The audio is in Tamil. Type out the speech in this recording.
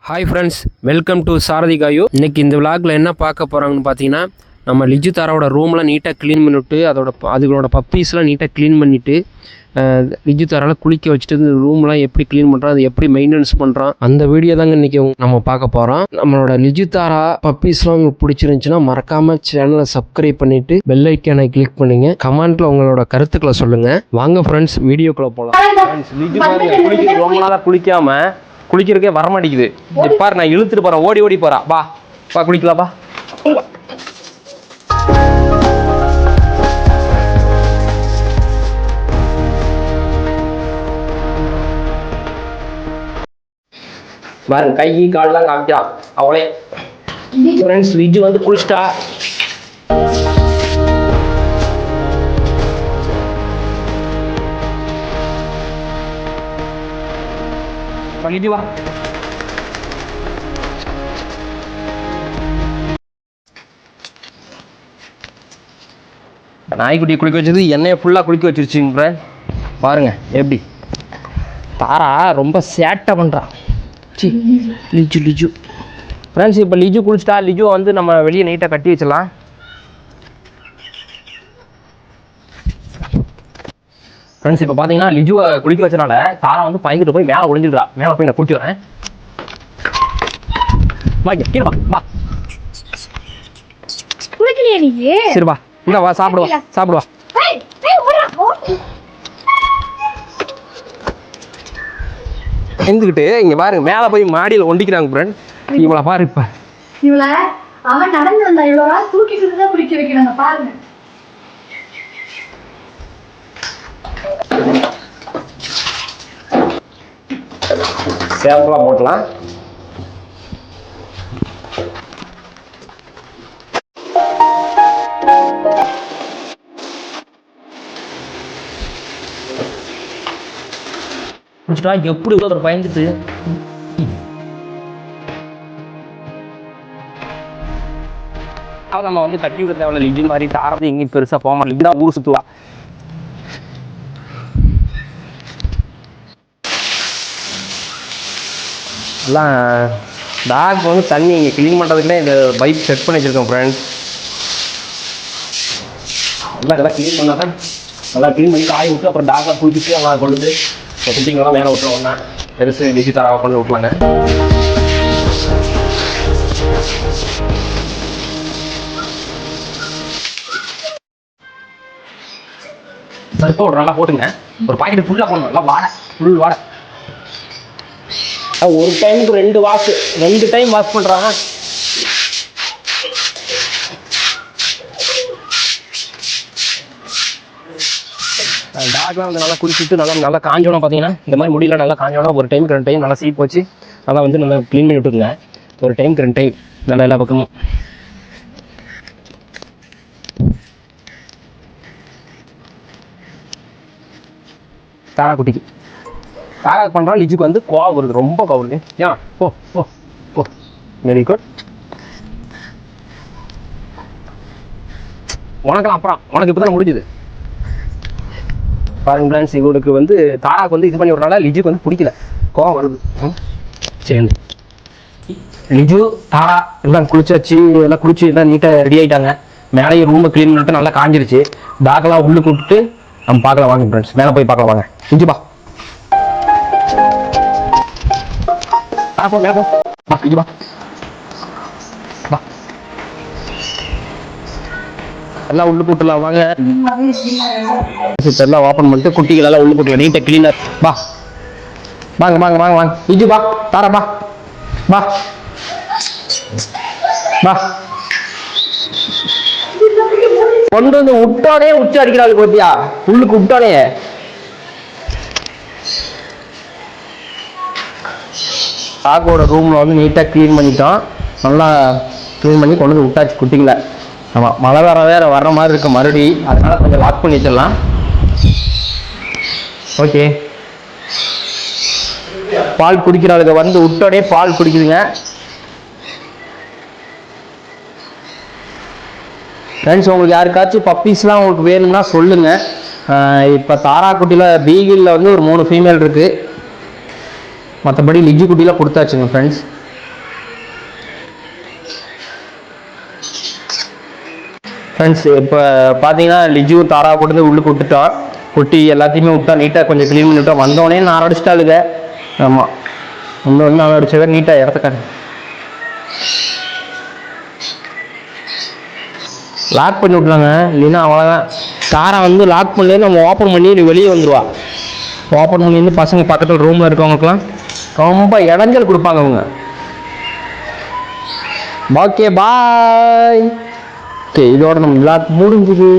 ஹாய் ஃப்ரெண்ட்ஸ், வெல்கம் டு சாரதி காயு. இன்றைக்கி இந்த விளாகில் என்ன பார்க்க போகிறாங்கன்னு பார்த்தீங்கன்னா, நம்ம லிஜு தாராவோட ரூம்லாம் நீட்டாக க்ளீன் பண்ணிவிட்டு அதுகளோட பப்பீஸ்லாம் நீட்டாக க்ளீன் பண்ணிவிட்டு லிஜு தாராவில் குளிக்க வச்சுட்டு இந்த ரூம்லாம் எப்படி க்ளீன் பண்ணுறோம், அது எப்படி மெயின்டெனன்ஸ் பண்ணுறோம், அந்த வீடியோ தாங்க இன்றைக்கி நம்ம பார்க்க போகிறோம். நம்மளோட லிஜு தாரா பப்பீஸ்லாம் உங்களுக்கு பிடிச்சிருந்துச்சுன்னா மறக்காமல் சேனலை சப்ஸ்கிரைப் பண்ணிவிட்டு பெல் ஐக்கானை கிளிக் பண்ணுங்க. கமெண்ட்டில் உங்களோட கருத்துக்களை சொல்லுங்கள். வாங்க ஃப்ரெண்ட்ஸ், வீடியோக்குள்ளே போகலாம். லிஜு தாரா ரொம்ப நாளாக குளிக்காமல் குளிக்கிறதுக்கே வரமாட்டேங்குது. பாரு, நான் இழுத்துட்டு போறேன், ஓடி ஓடி போறா. வா வா குளிக்கலாம் வா. பாருங்க, கை கால்லாம் காமிக்கலாம் அவளே. ஃப்ரெண்ட்ஸ், லிஜு வந்து குளிச்சிட்டா. லிஜு வா. நாய்க்குட்டியை குளிக்க வச்சது எண்ணெயை ஃபுல்லாக குளிக்க வச்சிருச்சுங்க. பாருங்க எப்படி தாரா ரொம்ப சேட்டை பண்ணுறான். லிஜு லிஜு ஃப்ரெண்ட்ஸ், இப்போ லிஜு குளிச்சிட்டா. லிஜு வந்து நம்ம வெளியே நீட்டாக கட்டி வச்சிடலாம். ஃப்ரெண்ட்ஸ், இப்போ பார்த்தீங்கன்னா லிஜுவை குளிக்க வச்சனால தாரா வந்து பயந்துட்டு போய் மேலே ஒளிஞ்சிடுறா. மேலே போய் நான் கூட்டி வரேன். வா குளிக்கலையா நீ? சரி வா, இங்க வா, சாப்பிடுவா சாப்பிடுவா. எந்துக்கிட்டு இங்க பாருங்க, மேலே போய் மாடியில் ஒண்டிக்கிறாங்க ஃப்ரெண்ட். இவளை பாரு, இப்ப இவளை அவன் நடந்து வந்தா இவ்வளோ நாள் தூக்கிட்டு தான் குளிக்க வைக்கிறாங்க பாருங்க. சேவலாம் போட்டலாம். எப்படி ஒருத்தர் பயந்துட்டு நம்ம வந்து தட்டி விட தேவையில்ல. லிஜு மாதிரி தாரது எங்கேயும் பெருசா போக மாட்டேன். லிஜு தான் ஊர் சுத்துவா. எல்லாம் டாக் வந்து தண்ணி இங்கே க்ளீன் பண்ணுறதுக்குன்னே இந்த பைப் செட் பண்ணி வச்சுருக்கோம் ஃப்ரெண்ட்ஸ். எல்லாம் க்ளீன் பண்ணால் தான் நல்லா க்ளீன் பண்ணி காய விட்டு அப்புறம் டாக்லாம் குளிச்சுட்டு அவங்க கொண்டு வந்து குட்டிங்கெல்லாம் மேலே விட்டுருவோம்னா பெருசு லிஜு தாராவை கொண்டு விட்டுலாங்க. இப்போ ஒரு நல்லா போட்டுங்க. ஒரு பாக்கெட் ஃபுல்லாக போடணும். நல்லா வாடை, ஃபுல் வாடை. ஒரு டைமுக்கு 2 டைம் வாஷ் பண்ணுறாங்க. டாக்லாம் வந்து நல்லா குளிச்சுட்டு நல்லா காஞ்சோன்னா பார்த்தீங்கன்னா இந்த மாதிரி முடியல நல்லா காஞ்சோன்னா ஒரு டைமுக்கு 2 டைம் நல்லா சீப் வச்சு நல்லா வந்து நல்லா க்ளீன் பண்ணி விட்டுருங்க. ஒரு டைமுக்கு 2 டைம் நல்லா எல்லா பக்கமும். தாரா குட்டிக்கு தாரா பண்ணுறா. லிஜுக்கு வந்து கோவம் வருது, ரொம்ப கோவம் வருது. ஏன் போ போ போ. Very good. உனக்கெல்லாம் அப்புறம், உனக்கு இப்போ தான் முடிஞ்சுது பாருங்க ஃப்ரெண்ட்ஸ். இவனுக்கு வந்து தாராவுக்கு வந்து இது பண்ணி விட்றனால லிஜுக்கு வந்து பிடிக்கல, கோவம் வருது. சரி, லிஜு தாரா எல்லாம் குளிச்சாச்சு. எல்லாம் குளிச்சு எல்லாம் நீட்டாக ரெடி ஆகிட்டாங்க. மேலேயே ரூமை க்ளீன் பண்ணிட்டு நல்லா காஞ்சிருச்சு. டாக்கெல்லாம் உள்ளே கூப்பிட்டு நம்ம பார்க்கலாம் வாங்க ஃப்ரெண்ட்ஸ். மேலே போய் பார்க்கலாம் வாங்க. லிஜுபா போ, மேலே போ. லிஜுபா வா, எல்லாம் உள்ளு போட்டுலாம் வாங்க. எல்லாம் ஓப்பன் பண்ணிட்டு குட்டிகள் எல்லாம் உள்ளு போட்டு நீட்டாக கிளீனர். வா வாங்க வாங்க வாங்க வாங்க. லிஜு வா, தாரா வா வா வா. கொண்டு வந்து விட்டோனே உச்சி அடிக்கிறாள் கோத்தியா, உள்ளுக்கு விட்டோனே. டாக்கோட ரூமில் வந்து நீட்டாக க்ளீன் பண்ணிட்டோம். நல்லா க்ளீன் பண்ணி கொண்டு வந்து விட்டாச்சு குட்டிங்களை. ஆமாம், மழை வேற வர்ற மாதிரி இருக்கு மறுபடி, அதனால கொஞ்சம் லாக் பண்ணி வச்சிடலாம். ஓகே, பால் குடிக்கிறாளுங்க, வந்து விட்டோடனே பால் குடிக்குதுங்க. ஃப்ரெண்ட்ஸ், உங்களுக்கு யாருக்காச்சும் பப்பீஸ்லாம் உங்களுக்கு வேணும்னா சொல்லுங்கள். இப்போ தாரா குட்டியில் பீகிளில் வந்து ஒரு 3 ஃபீமேல் இருக்குது. மற்றபடி லிஜி குட்டிலாம் கொடுத்தாச்சுங்க ஃப்ரெண்ட்ஸ். ஃப்ரெண்ட்ஸ் இப்போ பார்த்தீங்கன்னா லிஜு தாரா கொண்டு வந்து உள்ளுக்கு விட்டுட்டோம். கொட்டி எல்லாத்தையுமே விட்டா நீட்டாக கொஞ்சம் க்ளீன் பண்ணி விட்டோம். வந்தோடனே நான் அடிச்சிட்டாளுங்க. ஆமாம், வந்தோடனே நான் அடிச்சதை நீட்டாக இடத்துக்காரு லாக் பண்ணி விட்றாங்க. இல்லைன்னா அவ்வளோதான். தாரா வந்து லாக் பண்ணி நம்ம ஓப்பன் பண்ணி வெளியே வந்துடுவா. ஓப்பன் பண்ணி வந்து பசங்க பக்கத்தில் ரூமில் இருக்கவங்களுக்குலாம் ரொம்ப இடைஞ்சல் கொடுப்பாங்க அவங்க. Okay bye. ஓகே, இதோட நம்ம விளாக் முடிஞ்சுது.